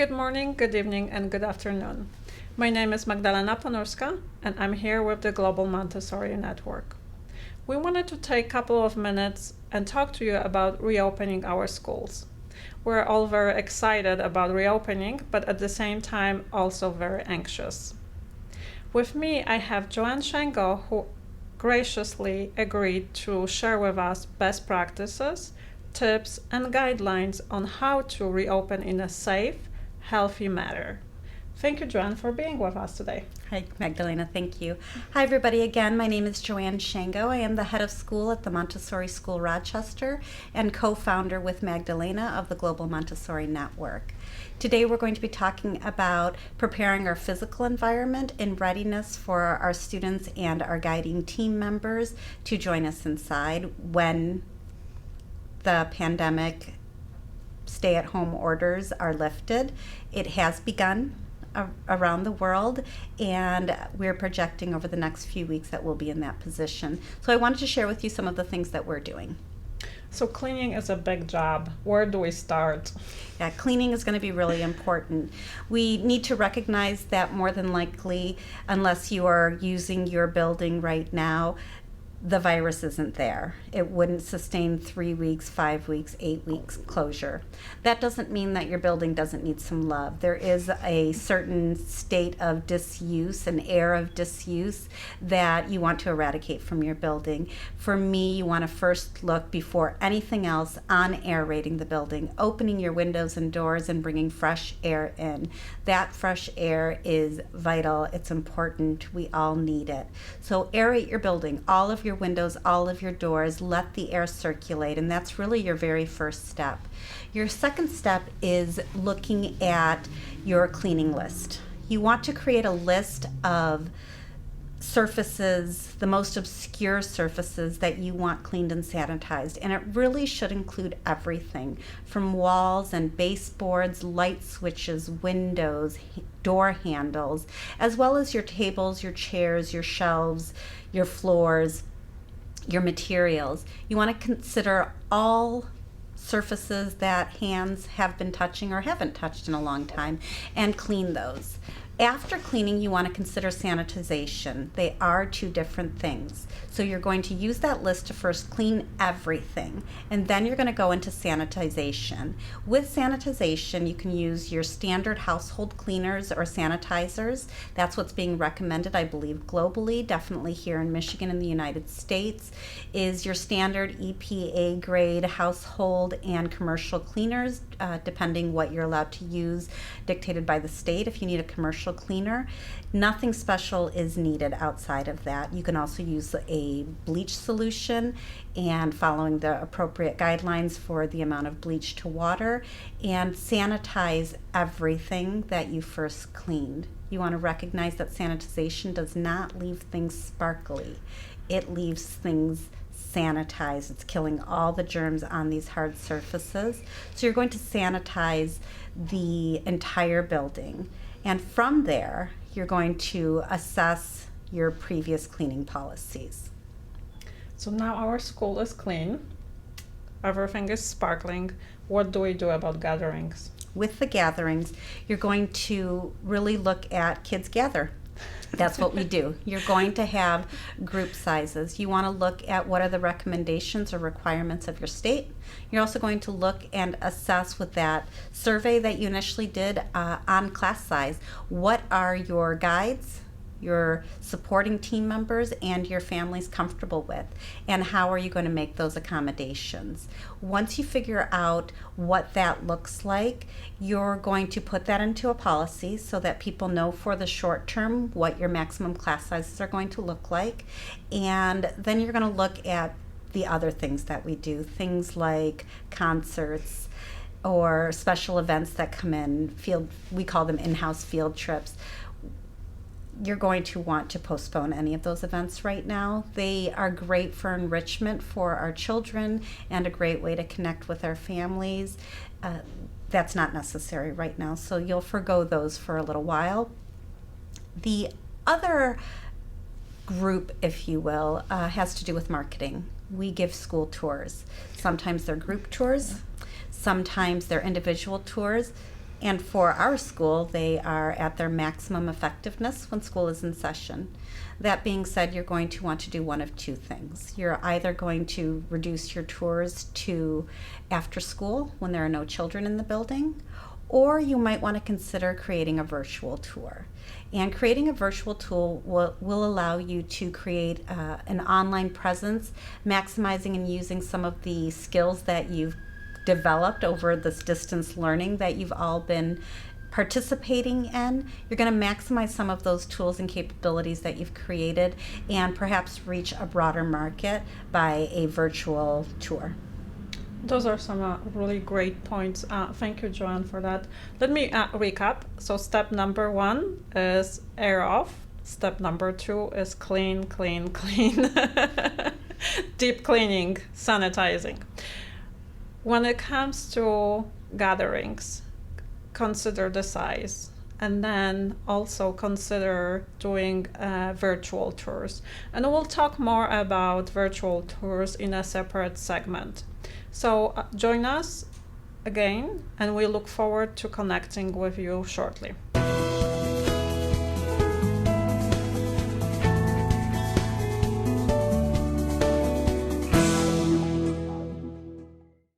Good morning, good evening, and good afternoon. My name is Magdalena Ponurska, and I'm here with the Global Montessori Network. We wanted to take a couple of minutes and talk to you about reopening our schools. We're all very excited about reopening, but at the same time also very anxious. With me, I have Joanne Shango, who graciously agreed to share with us best practices, tips, and guidelines on how to reopen in a safe, healthy manner. Thank you, Joanne, for being with us today. Hi, Magdalena. Thank you. Hi, everybody. Again, my name is Joanne Shango. I am the head of school at the Montessori School Rochester and co-founder with Magdalena of the Global Montessori Network. Today, we're going to be talking about preparing our physical environment in readiness for our students and our guiding team members to join us inside when the pandemic stay-at-home orders are lifted. It has begun around the world, and we're projecting over the next few weeks that we'll be in that position. So I wanted to share with you some of the things that we're doing. So cleaning is a big job. Where do we start? Yeah, cleaning is going to be really important. We need to recognize that more than likely, unless you are using your building right now, the virus isn't there. It wouldn't sustain 3 weeks, 5 weeks, 8 weeks closure. That doesn't mean that your building doesn't need some love. There is a certain state of disuse, an air of disuse that you want to eradicate from your building. For me, you want to first look before anything else on aerating the building, opening your windows and doors and bringing fresh air in. That fresh air is vital. It's important. We all need it. So aerate your building, all of your windows, all of your doors, let the air circulate, and that's really your very first step. Your second step is looking at your cleaning list. You want to create a list of surfaces, the most obscure surfaces that you want cleaned and sanitized, and it really should include everything from walls and baseboards, light switches, windows, door handles, as well as your tables, your chairs, your shelves, your floors, your materials. You want to consider all surfaces that hands have been touching or haven't touched in a long time and clean those. After cleaning, you want to consider sanitization. They are two different things. So you're going to use that list to first clean everything, and then you're going to go into sanitization. With sanitization, you can use your standard household cleaners or sanitizers. That's what's being recommended, I believe, globally, definitely here in Michigan in the United States, is your standard EPA grade household and commercial cleaners, depending what you're allowed to use, dictated by the state. If you need a commercial cleaner, nothing special is needed outside of that. You can also use a bleach solution and following the appropriate guidelines for the amount of bleach to water, and sanitize everything that you first cleaned. You want to recognize that sanitization does not leave things sparkly. It leaves things sanitized. It's killing all the germs on these hard surfaces. So you're going to sanitize the entire building. And from there, you're going to assess your previous cleaning policies. So now our school is clean. Everything is sparkling. What do we do about gatherings? With the gatherings, you're going to really look at kids gather. That's what we do. You're going to have group sizes. You want to look at what are the recommendations or requirements of your state. You're also going to look and assess with that survey that you initially did on class size. What are your guides, your supporting team members, and your families comfortable with, and how are you going to make those accommodations? Once you figure out what that looks like, you're going to put that into a policy so that people know for the short term what your maximum class sizes are going to look like, and then you're going to look at the other things that we do, things like concerts or special events that come in, we call them in-house field trips. You're going to want to postpone any of those events right now. They are great for enrichment for our children and a great way to connect with our families. That's not necessary right now, so you'll forgo those for a little while. The other group, if you will, has to do with marketing. We give school tours. Sometimes they're group tours, sometimes they're individual tours. And for our school, they are at their maximum effectiveness when school is in session. That being said, you're going to want to do one of two things. You're either going to reduce your tours to after school when there are no children in the building, or you might want to consider creating a virtual tour. And creating a virtual tool will allow you to create an online presence, maximizing and using some of the skills that you've developed over this distance learning that you've all been participating in. You're going to maximize some of those tools and capabilities that you've created and perhaps reach a broader market by a virtual tour. Those are some really great points. Thank you, Joanne, for that. Let me recap. So step number 1 is air off. Step number 2 is clean, clean, clean. Deep cleaning, sanitizing. When it comes to gatherings, consider the size, and then also consider doing virtual tours. And we'll talk more about virtual tours in a separate segment. So join us again, and we look forward to connecting with you shortly.